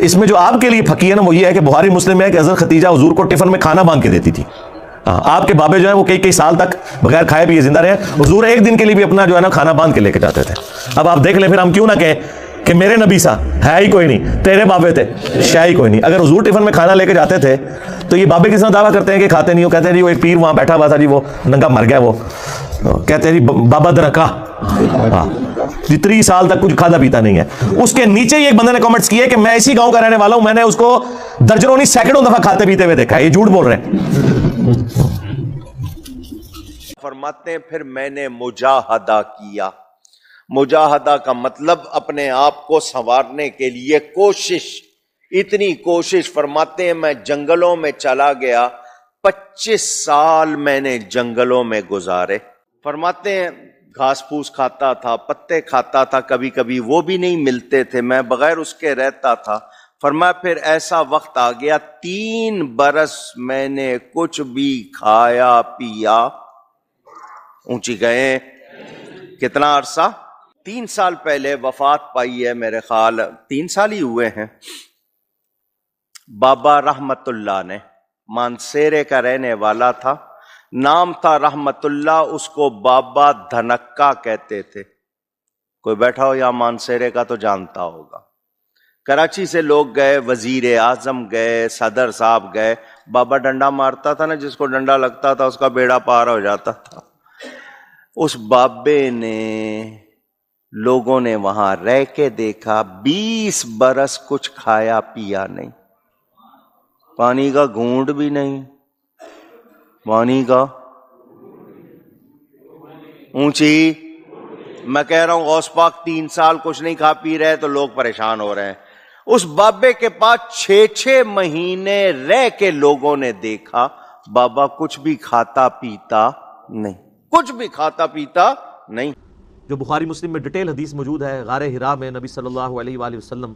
اس میں جو آپ کے لیے پھکی ہے نا وہ یہ ہے کہ بخاری مسلم میں ہے کہ حضرت خدیجہ حضور کو ٹفن میں کھانا باندھ کے دیتی تھی. آپ کے بابے جو ہیں وہ کئی سال تک بغیر کھائے پیے زندہ رہے. حضور ایک دن کے لیے بھی اپنا جو ہے نا کھانا باندھ کے لے کے جاتے تھے. اب آپ دیکھ لیں پھر ہم کیوں نہ کہیں کہ میرے نبی سا ہے ہی کوئی نہیں, تیرے بابے تھے شے ہی کوئی نہیں. اگر حضور ٹفن میں کھانا لے کے جاتے تھے تو یہ بابے کس طرح دعویٰ کرتے ہیں کہ کھاتے نہیں ہو؟ کہتے ہیں جی وہ ایک پیر وہاں بیٹھا ہوا تھا جی, وہ ننگا مر گیا, وہ کہتے ہیں جی بابا درکا جی 3 سال تک کچھ کھادا پیتا نہیں ہے. اس کے نیچے ہی ایک بندے نے کامنٹس کیے کہ میں اسی گاؤں کا رہنے والا ہوں, میں نے اس کو درجنوں نہیں سینکڑوں دفعہ کھاتے پیتے ہوئے دیکھا. یہ جھوٹ بول رہے ہیں. فرماتے ہیں پھر میں نے مجاہدہ کیا. مجاہدہ کا مطلب اپنے آپ کو سنوارنے کے لیے کوشش, اتنی کوشش. فرماتے ہیں میں جنگلوں میں چلا گیا, 25 سال میں نے جنگلوں میں گزارے. فرماتے ہیں گھاس پھوس کھاتا تھا, پتے کھاتا تھا, کبھی کبھی وہ بھی نہیں ملتے تھے, میں بغیر اس کے رہتا تھا. فرمایا پھر ایسا وقت آ گیا 3 برس میں نے کچھ بھی کھایا پیا. اونچی گئے کتنا عرصہ؟ 3 سال پہلے وفات پائی ہے, میرے خیال 3 سال ہی ہوئے ہیں. بابا رحمت اللہ نے, مانسیرے کا رہنے والا تھا, نام تھا رحمت اللہ, اس کو بابا دھنکا کہتے تھے. کوئی بیٹھا ہو یا مانسیرے کا تو جانتا ہوگا. کراچی سے لوگ گئے, وزیر اعظم گئے, صدر صاحب گئے. بابا ڈنڈا مارتا تھا نا, جس کو ڈنڈا لگتا تھا اس کا بیڑا پار ہو جاتا تھا. اس بابے نے, لوگوں نے وہاں رہ کے دیکھا 20 برس کچھ کھایا پیا نہیں, پانی کا گھونٹ بھی نہیں, پانی کا اونچی. میں کہہ رہا ہوں غوث پاک 3 سال کچھ نہیں کھا پی رہے تو لوگ پریشان ہو رہے ہیں. اس بابے کے پاس 6 مہینے رہ کے لوگوں نے دیکھا بابا کچھ بھی کھاتا پیتا نہیں, کچھ بھی کھاتا پیتا نہیں. جو بخاری مسلم میں ڈیٹیل حدیث موجود ہے, غار حرا میں نبی صلی اللہ علیہ وآلہ وسلم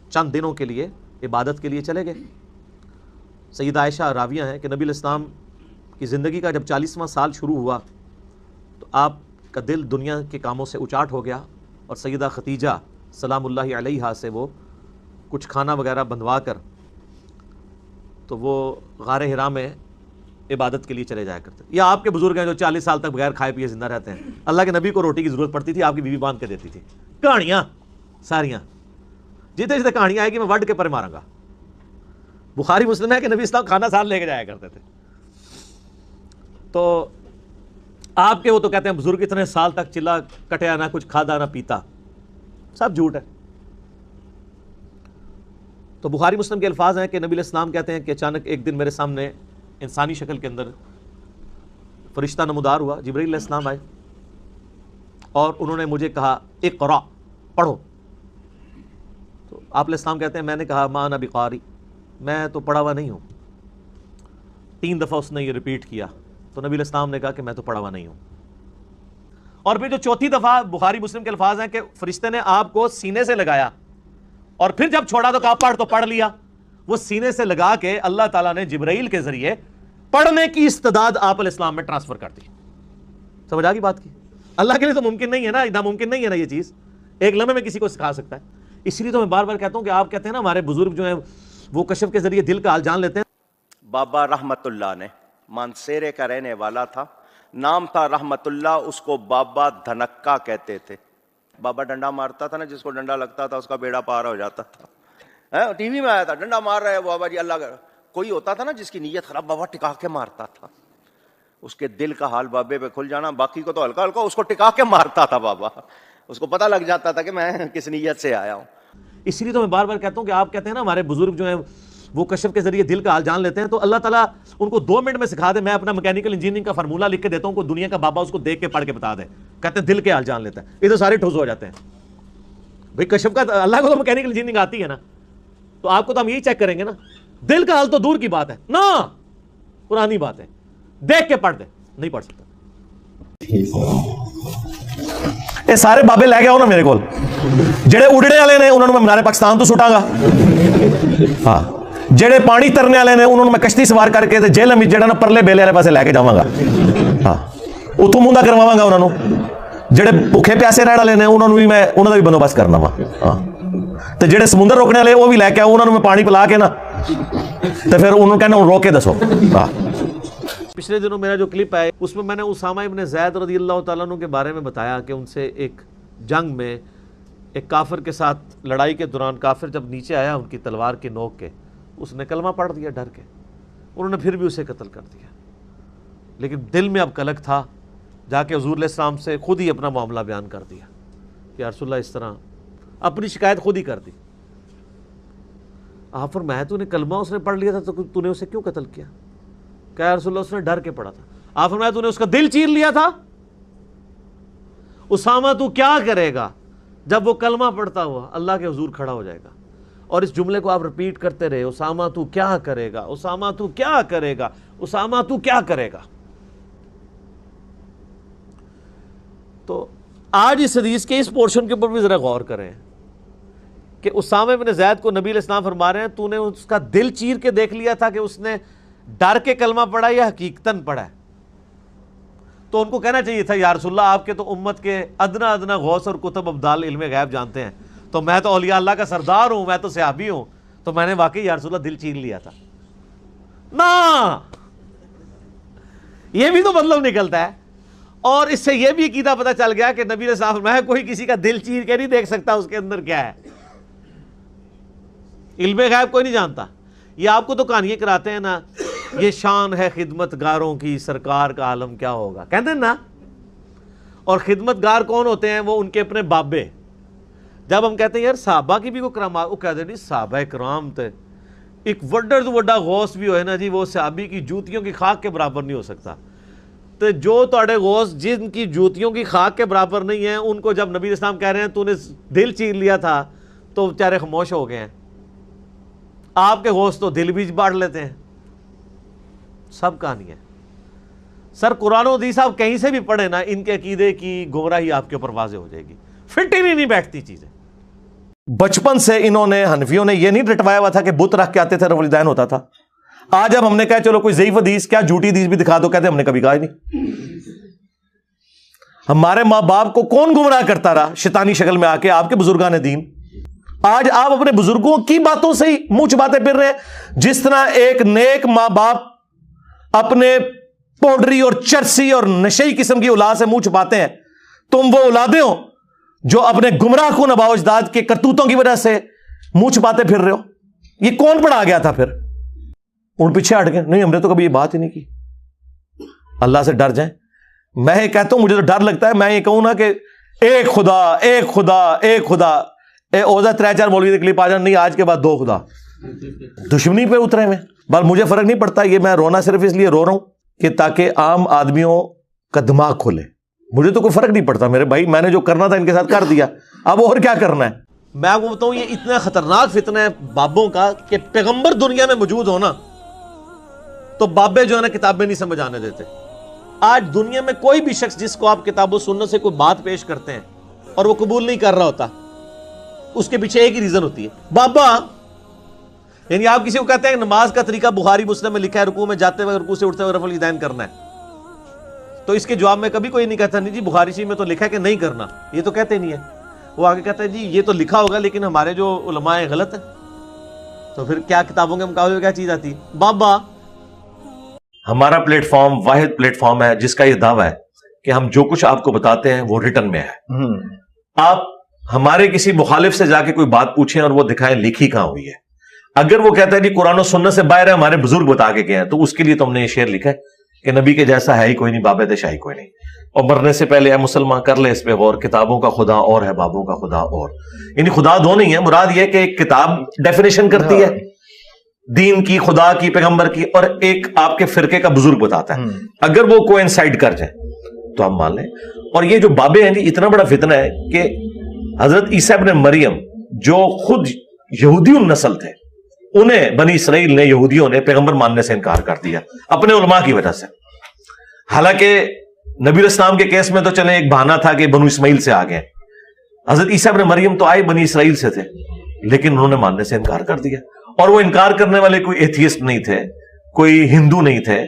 چند دنوں کے لیے عبادت کے لیے چلے گئے. سیدہ عائشہ راویہ ہیں کہ نبی علیہ السلام کی زندگی کا جب 40واں سال شروع ہوا تو آپ کا دل دنیا کے کاموں سے اچاٹ ہو گیا, اور سیدہ خدیجہ سلام اللہ علیہا سے وہ کچھ کھانا وغیرہ بندوا کر تو وہ غار حرا میں عبادت کے لیے چلے جایا کرتے. یا آپ کے بزرگ ہیں جو 40 سال تک بغیر کھائے پیے زندہ رہتے ہیں, اللہ کے نبی کو روٹی کی ضرورت پڑتی تھی, آپ کی بیوی باندھ کے دیتی تھی. کہانیاں ساریاں جتنے جتنے کہانیاں آئے گی میں وڈ کے پر ماروں گا. بخاری مسلم ہے کہ نبی اسلام کھانا سال لے کے جایا کرتے تھے. تو آپ کے وہ تو کہتے ہیں بزرگ اتنے سال تک چلا کٹیا نہ کچھ کھادا نہ پیتا, سب جھوٹ ہے. تو بخاری مسلم کے الفاظ ہیں کہ نبی علیہ السلام کہتے ہیں کہ اچانک ایک دن میرے سامنے انسانی شکل کے اندر فرشتہ نمودار ہوا. جبرائیل علیہ السلام آئے اور انہوں نے مجھے کہا اقرا, پڑھو. تو آپ علیہ السلام کہتے ہیں میں نے کہا ما انا بقاری, میں تو پڑھا ہوا نہیں ہوں. 3 دفعہ اس نے یہ ریپیٹ کیا تو نبی علیہ السلام نے کہا کہ میں تو پڑھا ہوا نہیں ہوں. اور پھر جو 4تھی دفعہ بخاری مسلم کے الفاظ ہیں کہ فرشتے نے آپ کو سینے سے لگایا اور پھر جب چھوڑا تو کہا پڑھ, تو پڑھ لیا. وہ سینے سے لگا کے اللہ تعالیٰ نے جبرائیل کے ذریعے پڑھنے کی استعداد آپ علیہ السلام میں ٹرانسفر کر دی. سمجھ آ گئی بات کی؟ اللہ کے لیے تو ممکن نہیں ہے نا, ناممکن نہیں ہے نا یہ چیز, ایک لمحے میں کسی کو سکھا سکتا ہے. اس لیے تو میں بار بار کہتا ہوں کہ آپ کہتے ہیں نا ہمارے بزرگ جو ہیں وہ کشف کے ذریعے دل کا حال جان لیتے ہیں. بابا رحمت اللہ نے, مانسیرے کا رہنے والا تھا, نام تھا رحمت اللہ, اس کو بابا دھنکا کہتے تھے. بابا ڈنڈا مارتا تھا نا, جس کو ڈنڈا لگتا تھا اس کا بیڑا پار ہو جاتا تھا. ٹی وی میں آیا تھا, ڈنڈا مار رہے بابا جی اللہ کا. کوئی ہوتا تھا نا جس کی نیت خراب, بابا ٹکا کے مارتا تھا. اس کے دل کا حال بابے پہ کھل جانا, باقی کو تو ہلکا ہلکا, اس کو ٹکا کے مارتا تھا بابا. اس کو پتہ لگ جاتا تھا کہ میں کس نیت سے آیا ہوں. اس لیے تو میں بار بار کہتا ہوں کہ آپ کہتے ہیں نا ہمارے بزرگ جو ہیں وہ کشف کے ذریعے دل کا حال جان لیتے ہیں, تو اللہ تعالیٰ ان کو 2 منٹ میں سکھا دے. میں اپنا میکینیکل انجینئرنگ کا فارمولہ لکھ کے دیتا ہوں, کوئی دنیا کا بابا اس کو دیکھ کے پڑھ کے بتا دے, کہتے ہیں دل کے حال جان لیتا ہے. یہ تو سارے ٹھوس ہو جاتے ہیں. بھائی کشف کا, اللہ کو تو میکینیکل انجینئرنگ آتی ہے نا, تو آپ کو تو ہم یہی چیک کریں گے نا. دل کا حال تو دور کی بات ہے نا, پرانی بات ہے, دیکھ کے پڑھ دے, نہیں پڑھ سکتا. یہ سارے بابے لے گیا ہو نا میرے کو, جڑے اڑنے والے نے انہوں نے میں منارے پاکستان تو سٹاں گا, ہاں جڑے پانی ترنے والے نے انہوں نے میں کشتی سوار کر کے جیل میں جڑا نا پرلے بیلے والے پاسے لے کے جاواں گا, ہاں اتوں مندا کرواواں گا انہوں نے. جڑے بھوکے پیاسے رہن والے نے انہوں نے بھی میں انہوں دا بھی بندوبست کرنا وا. ہاں تو جڑے سمندر روکنے والے وہ بھی لے کے آؤ، انہوں نے پانی پلا کے نا تو پھر انہوں نے کہنا روک کے دسو. پچھلے دنوں میرا جو کلپ ہے اس میں نے اسامہ ابن زید رضی اللہ تعالیٰ عنہ کے بارے میں بتایا کہ ان سے ایک جنگ میں ایک کافر کے ساتھ لڑائی کے دوران کافر جب نیچے آیا ان کی تلوار کی نوک کے، اس نے کلمہ پڑھ دیا ڈر کے، انہوں نے پھر بھی اسے قتل کر دیا. لیکن دل میں اب کلک تھا، جا کے حضور علیہ السلام سے خود ہی اپنا معاملہ بیان کر دیا کہ یا رسول اللہ اس طرح اپنی شکایت خود ہی کر دی. آپ فرمایا تو نے کلمہ اس نے پڑھ لیا تھا تو تو نے اسے کیوں قتل کیا؟ کہ یا رسول اللہ اس نے ڈر کے پڑھا تھا. آپ فرمایا تو نے اس کا دل چیر لیا تھا؟ اسامہ تو کیا کرے گا جب وہ کلمہ پڑھتا ہوا اللہ کے حضور کھڑا ہو جائے گا؟ اور اس جملے کو آپ ریپیٹ کرتے رہے، اسامہ تو کیا کرے گا، اسامہ تو کیا کرے گا، اسامہ تو کیا کرے گا. تو آج اس حدیث کے اس پورشن کے اوپر بھی ذرا غور کریں کہ اسامہ بن زید کو نبی علیہ السلام فرما رہے ہیں تو نے اس کا دل چیر کے دیکھ لیا تھا کہ اس نے ڈر کے کلمہ پڑھا یا حقیقتاً پڑھا ہے. تو ان کو کہنا چاہیے تھا یا رسول اللہ آپ کے تو امت کے ادنا ادنا غوث اور کتب ابدال علم غیب جانتے ہیں، تو میں تو اولیاء اللہ کا سردار ہوں، میں تو صحابی ہوں، تو میں نے واقعی یا رسول اللہ دل چیر لیا تھا. نا یہ بھی تو مطلب نکلتا ہے. اور اس سے یہ بھی عقیدہ پتہ چل گیا کہ نبی علیہ السلام میں کوئی کسی کا دل چیر کے نہیں دیکھ سکتا اس کے اندر کیا ہے. علم غیب کوئی نہیں جانتا. یہ آپ کو تو کہانیاں کراتے ہیں نا، یہ شان ہے خدمت گاروں کی، سرکار کا عالم کیا ہوگا کہتے ہیں نا. اور خدمت گار کون ہوتے ہیں؟ وہ ان کے اپنے بابے. جب ہم کہتے ہیں یار صحابہ کی بھی کوئی کرامات، وہ کہتے ہیں نہیں صحابہ کرام تھے، ایک وڈر تو وڈا غوث بھی ہوئے نا جی، وہ صحابی کی جوتیوں کی خاک کے برابر نہیں ہو سکتا. تو جو تھوڑے غوث جن کی جوتیوں کی خاک کے برابر نہیں ہیں، ان کو جب نبی علیہ السلام کہہ رہے ہیں تو نے دل چیر لیا تھا تو بیچارے خاموش ہو گئے ہیں. آپ کے غوث تو دل بھی باڑ لیتے ہیں. سب کہانی ہے. سر قرآن و حدیث آپ کہیں سے بھی پڑھیں نا، ان کے عقیدے کی گمراہی آپ کے اوپر واضح ہو جائے گی. فٹ ہی نہیں بیٹھتی چیزیں. بچپن سے انہوں نے حنفیوں نے یہ نہیں رٹوایا ہوا تھا کہ بت رکھ کے آتے تھے رب الدین ہوتا تھا. آج اب ہم نے کہا چلو کوئی ضعیف حدیث کیا جھوٹی حدیث بھی دکھا دو، کہتے ہم نے کبھی کہا ہی نہیں. ہمارے ماں باپ کو کون گمراہ کرتا رہا شیطانی شکل میں آ کے؟ آپ کے بزرگان دین. آج آپ اپنے بزرگوں کی باتوں سے ہی منہ چباتے پھر رہے ہیں. جس طرح ایک نیک ماں باپ اپنے پاؤڈری اور چرسی اور نشئی قسم کی اولاد سے منہ چھپاتے ہیں، تم وہ اولادیں ہو جو اپنے گمراہ کن آباء و اجداد کے کرتوتوں کی وجہ سے منہ چھپاتے پھر رہے ہو. یہ کون پڑھا گیا تھا؟ پھر ان پیچھے ہٹ گئے. نہیں ہم نے تو کبھی یہ بات ہی نہیں کی. اللہ سے ڈر جائیں. میں یہ کہتا ہوں مجھے تو ڈر لگتا ہے، میں یہ کہوں نا کہ ایک خدا ایک خدا ایک خدا، اوزا 3-4 مولوی کے کلپ آ جان، نہیں آج کے بعد 2 خدا، دشمنی پہ اترے میں. بس مجھے فرق نہیں پڑتا، یہ میں رونا صرف اس لیے رو رہا ہوں کہ تاکہ عام آدمیوں کا دماغ کھولے. مجھے تو کوئی فرق نہیں پڑتا میرے بھائی، میں نے جو کرنا تھا ان کے ساتھ کر دیا، اب اور کیا کرنا ہے. میں آپ کو بتاؤں یہ اتنا خطرناک فتنہ ہے بابوں کا کہ پیغمبر دنیا میں موجود ہونا تو بابے جو ہے نا کتابیں نہیں سمجھ آنے دیتے. آج دنیا میں کوئی بھی شخص جس کو آپ کتاب و سنت سے کوئی بات پیش کرتے ہیں اور وہ قبول نہیں کر رہا ہوتا، اس کے پیچھے ایک ہی ریزن ہوتی ہے، بابا. یعنی آپ کسی کو کہتے ہیں کہ نماز کا طریقہ بخاری مسلم میں لکھا ہے، رکوع میں جاتے ہوئے رکوع سے اٹھتے ہوئے رفع الیدین کرنا ہے، تو اس کے جواب میں کبھی کوئی نہیں کہتا نہیں جی بخاری شریف میں تو لکھا ہے کہ نہیں کرنا. یہ تو کہتے نہیں ہے. وہ آگے کہتا ہے جی یہ تو لکھا ہوگا لیکن ہمارے جو علماء ہیں غلط ہیں. تو پھر کیا کتابوں کے مقابلے میں کیا چیز آتی ہے؟ بابا. ہمارا پلیٹ فارم واحد پلیٹ فارم ہے جس کا یہ دعویٰ ہے کہ ہم جو کچھ آپ کو بتاتے ہیں وہ ریٹن میں ہے. آپ ہمارے کسی مخالف سے جا کے کوئی بات پوچھیں اور وہ دکھائیں لکھی کہاں ہوئی ہے. اگر وہ کہتا ہے جی قرآن و سنت سے باہر ہے، ہمارے بزرگ بتا کے گئے ہیں، تو اس کے لیے تو ہم نے یہ شعر لکھا ہے کہ نبی کے جیسا ہے ہی کوئی نہیں، بابے شاہی کوئی نہیں. اور مرنے سے پہلے اے مسلمان کر لے اس پہ غور، کتابوں کا خدا اور ہے بابوں کا خدا اور. یعنی خدا دو نہیں ہے، مراد یہ کہ ایک کتاب ڈیفینیشن کرتی ہے دین کی، خدا کی، پیغمبر کی، اور ایک آپ کے فرقے کا بزرگ بتاتا ہے. اگر وہ کوئنسائڈ کر جائیں تو ہم مان لیں. اور یہ جو بابے ہیں جی اتنا بڑا فتنہ ہے کہ حضرت عیسیٰ ابن مریم جو خود یہودی النسل تھے، انہیں بنی اسرائیل نے، یہودیوں نے پیغمبر ماننے سے انکار کر دیا اپنے علماء کی وجہ سے. حالانکہ نبی علیہ السلام کے کیس میں تو چلیں ایک بہانہ تھا کہ بنو اسماعیل سے آ گئے. حضرت عیسیٰ ابن مریم تو آئے بنی اسرائیل سے تھے، لیکن انہوں نے ماننے سے انکار کر دیا. اور وہ انکار کرنے والے کوئی ایتھیسٹ نہیں تھے، کوئی ہندو نہیں تھے.